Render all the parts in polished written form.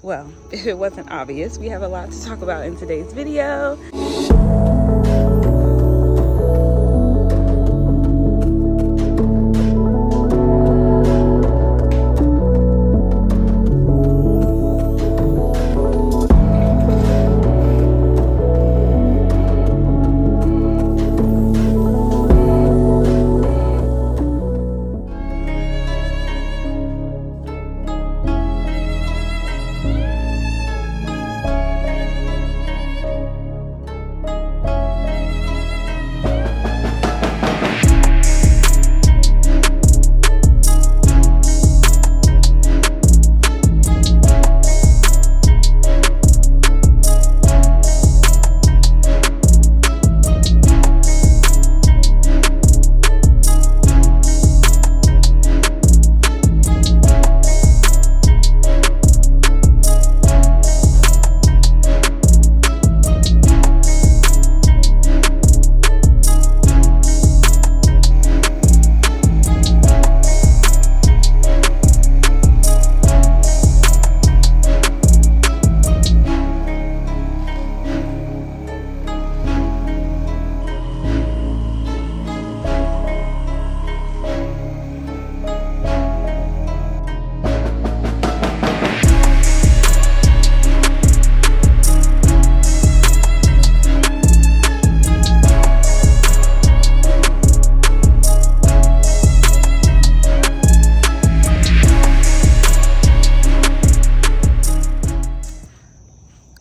Well, if it wasn't obvious, we have a lot to talk about in today's video.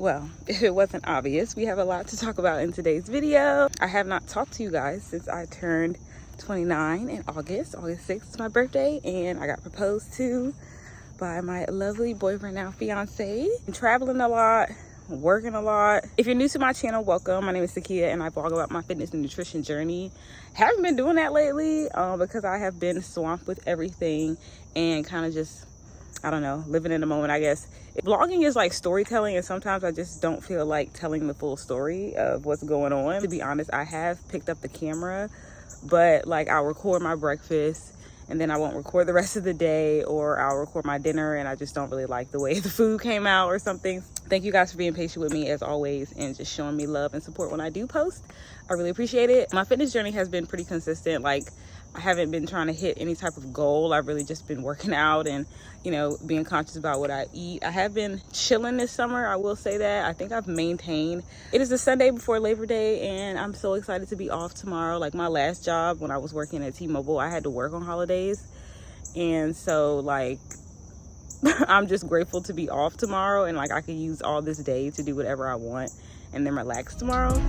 Well, if it wasn't obvious, we have a lot to talk about in today's video. I have not talked to you guys since I turned 29 in August. August 6th is my birthday, and I got proposed to by my lovely boyfriend, now fiance. I'm traveling a lot, working a lot. If you're new to my channel, welcome. My name is Sekia, and I blog about my fitness and nutrition journey. Haven't been doing that lately because I have been swamped with everything and kind of just, I don't know, living in the moment, I guess. Vlogging is like storytelling, and sometimes I just don't feel like telling the full story of what's going on. To be honest, I have picked up the camera, but like I'll record my breakfast and then I won't record the rest of the day, or I'll record my dinner and I just don't really like the way the food came out or something. Thank you guys for being patient with me as always and just showing me love and support when I do post. I really appreciate it. My fitness journey has been pretty consistent. Like, I haven't been trying to hit any type of goal. I've really just been working out and, you know, being conscious about what I eat. I have been chilling this summer, I will say that. I think I've maintained. It is the Sunday before Labor Day, and I'm so excited to be off tomorrow. Like, my last job when I was working at T-Mobile, I had to work on holidays. And so, like, I'm just grateful to be off tomorrow, and like I can use all this day to do whatever I want and then relax tomorrow.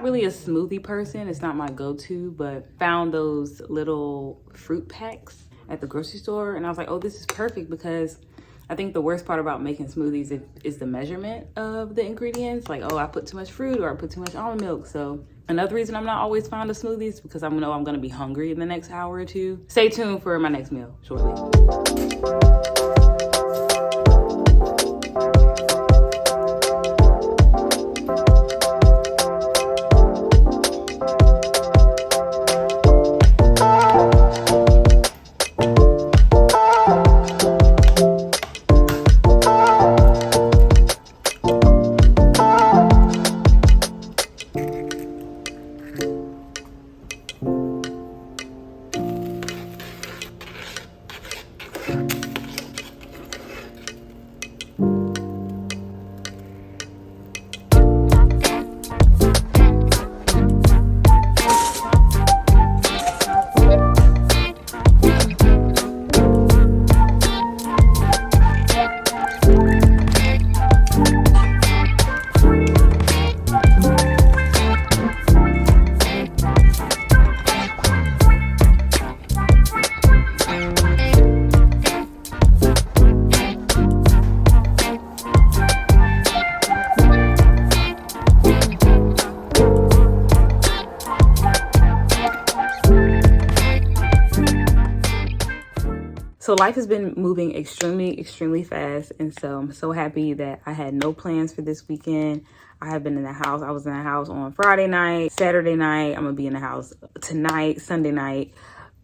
Really a smoothie person, it's not my go-to, but found those little fruit packs at the grocery store and I was like, oh, this is perfect, because I think the worst part about making smoothies is the measurement of the ingredients. Like, oh, I put too much fruit or I put too much almond milk. So another reason I'm not always fond of smoothies, because I know I'm gonna be hungry in the next hour or two. Stay tuned for my next meal shortly. So life has been moving extremely fast. And so I'm so happy that I had no plans for this weekend. I have been in the house. I was in the house on Friday night, Saturday night. I'm gonna be in the house tonight, Sunday night,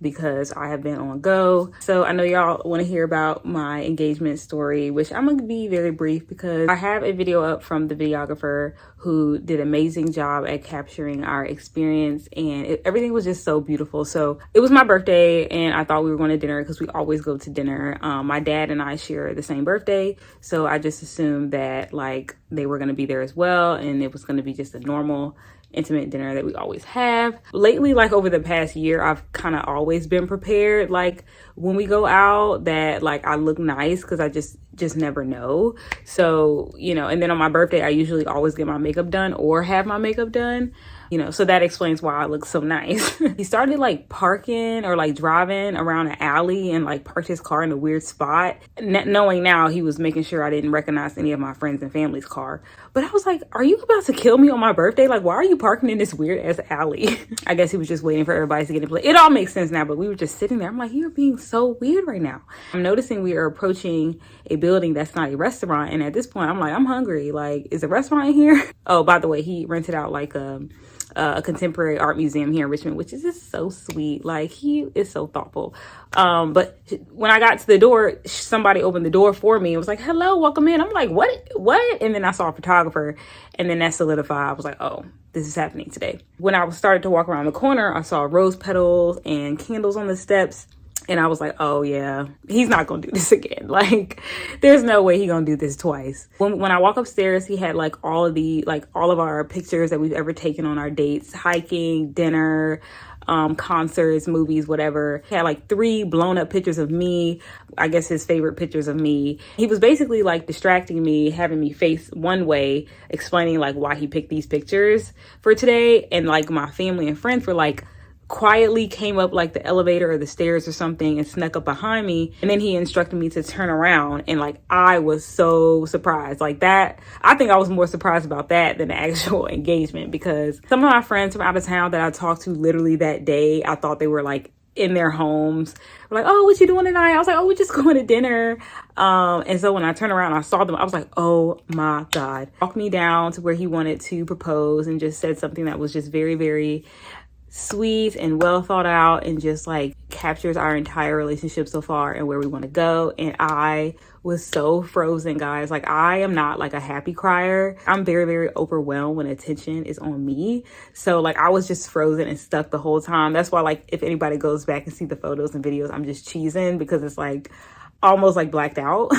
because I have been on go. So I know y'all want to hear about my engagement story, which I'm going to be very brief because I have a video up from the videographer who did an amazing job at capturing our experience, and everything was just so beautiful. So it was my birthday and I thought we were going to dinner because we always go to dinner. My dad and I share the same birthday, so I just assumed that like they were going to be there as well, and it was going to be just a normal intimate dinner that we always have. Lately, like over the past year, I've kind of always been prepared, like when we go out, that like I look nice, because I just never know. So, you know, and then on my birthday I usually always get my makeup done or have my makeup done, you know, so that explains why I look so nice. He started like parking or like driving around an alley and like parked his car in a weird spot. Knowing now, he was making sure I didn't recognize any of my friends and family's car. But I was like, are you about to kill me on my birthday? Like, why are you parking in this weird ass alley? I guess he was just waiting for everybody to get in place. It all makes sense now, but we were just sitting there. I'm like, you're being so weird right now. I'm noticing we are approaching a building that's not a restaurant. And at this point, I'm like, I'm hungry. Like, is a restaurant in here? Oh, by the way, he rented out like a contemporary art museum here in Richmond, which is just so sweet. Like, he is so thoughtful. But when I got to the door, somebody opened the door for me. It was like, hello, welcome in. I'm like, what? And then I saw a photographer, and then that solidified. I was like, oh, this is happening today. When I started to walk around the corner, I saw rose petals and candles on the steps. And I was like, oh yeah, he's not gonna do this again. Like, there's no way he's gonna do this twice. When I walk upstairs, he had like all of our pictures that we've ever taken on our dates, hiking, dinner, concerts, movies, whatever. He had like 3 blown up pictures of me, I guess his favorite pictures of me. He was basically like distracting me, having me face one way, explaining like why he picked these pictures for today. And like my family and friends were like, quietly came up like the elevator or the stairs or something and snuck up behind me, and then he instructed me to turn around. And like, I was so surprised. Like, that, I think I was more surprised about that than the actual engagement, because some of my friends from out of town that I talked to literally that day, I thought they were like in their homes, were like, oh, what you doing tonight? I was like, oh, we're just going to dinner. And so when I turned around, I saw them, I was like, oh my God. Walked me down to where he wanted to propose and just said something that was just very, very sweet and well thought out, and just like captures our entire relationship so far and where we want to go. And I was so frozen, guys. Like, I am not like a happy crier. I'm very, very overwhelmed when attention is on me. So like, I was just frozen and stuck the whole time. That's why, like, if anybody goes back and see the photos and videos, I'm just cheesing because it's like almost like blacked out.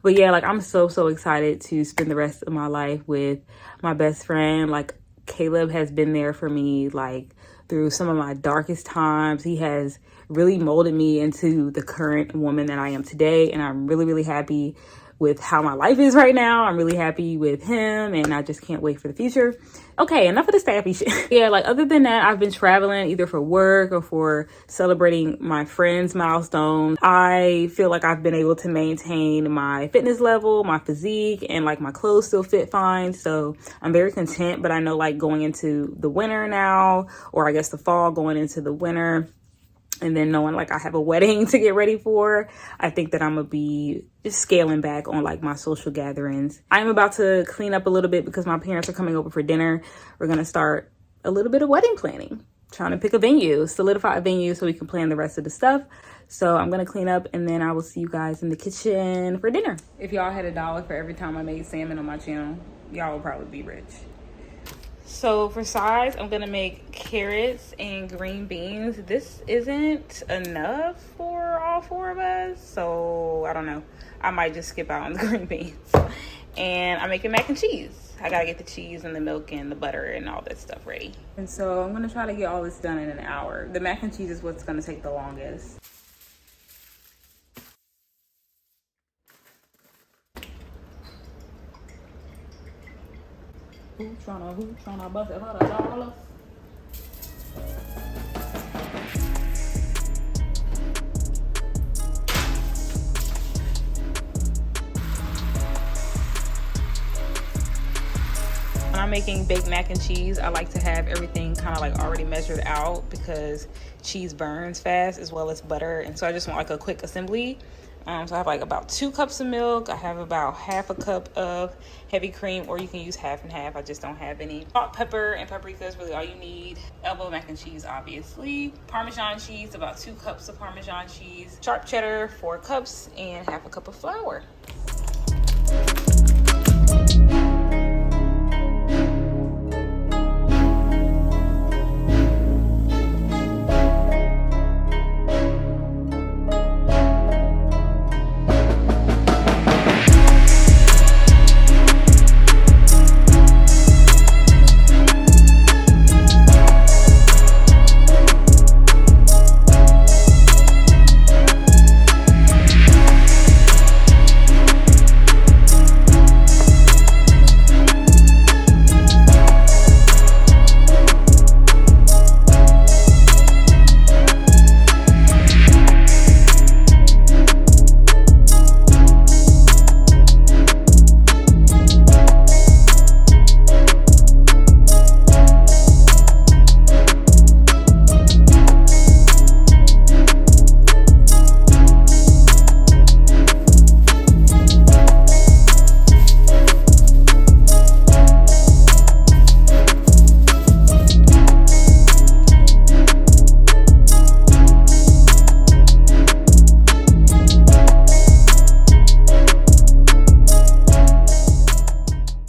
But yeah, like, I'm so excited to spend the rest of my life with my best friend. Like, Caleb has been there for me, like, through some of my darkest times. He has really molded me into the current woman that I am today. And I'm really happy with how my life is right now. I'm really happy with him, and I just can't wait for the future. Okay, enough of the sappy shit. Yeah, like, other than that, I've been traveling either for work or for celebrating my friends' milestones. I feel like I've been able to maintain my fitness level, my physique, and like my clothes still fit fine. So I'm very content. But I know, like, going into the winter now, or I guess the fall going into the winter, and then knowing like I have a wedding to get ready for, I think that I'm gonna be just scaling back on like my social gatherings. I'm about to clean up a little bit because my parents are coming over for dinner. We're gonna start a little bit of wedding planning, trying to pick a venue, solidify a venue so we can plan the rest of the stuff. So I'm gonna clean up, and then I will see you guys in the kitchen for dinner. If y'all had $1 for every time I made salmon on my channel, y'all would probably be rich. So for sides, I'm gonna make carrots and green beans. This isn't enough for all 4 of us, so I don't know. I might just skip out on the green beans. And I'm making mac and cheese. I gotta get the cheese and the milk and the butter and all that stuff ready. And so I'm gonna try to get all this done in an hour. The mac and cheese is what's gonna take the longest. Who tryna bust it for $1? When I making baked mac and cheese, I like to have everything kind of like already measured out because cheese burns fast as well as butter. And so I just want like a quick assembly. So I have like about 2 cups of milk. I have about half a cup of heavy cream, or you can use half and half. I just don't have any. Salt, pepper, and paprika is really all you need. Elbow mac and cheese, obviously. Parmesan cheese, about 2 cups of Parmesan cheese. Sharp cheddar, 4 cups, and half a cup of flour.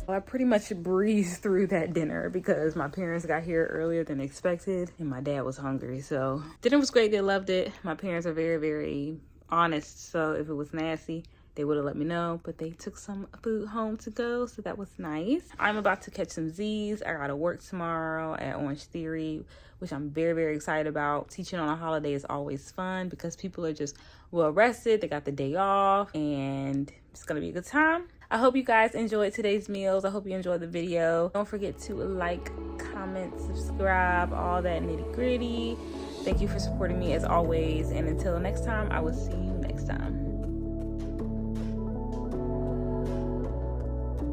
I pretty much breezed through that dinner because my parents got here earlier than expected and my dad was hungry. So dinner was great. They loved it. My parents are very, very honest. So if it was nasty, they would have let me know, but they took some food home to go, so that was nice. I'm about to catch some Z's. I gotta work tomorrow at Orange Theory, which I'm very, very excited about. Teaching on a holiday is always fun because people are just well rested. They got the day off and it's gonna be a good time. I hope you guys enjoyed today's meals. I hope you enjoyed the video. Don't forget to like, comment, subscribe, all that nitty gritty. Thank you for supporting me as always. And until next time, I will see you next time.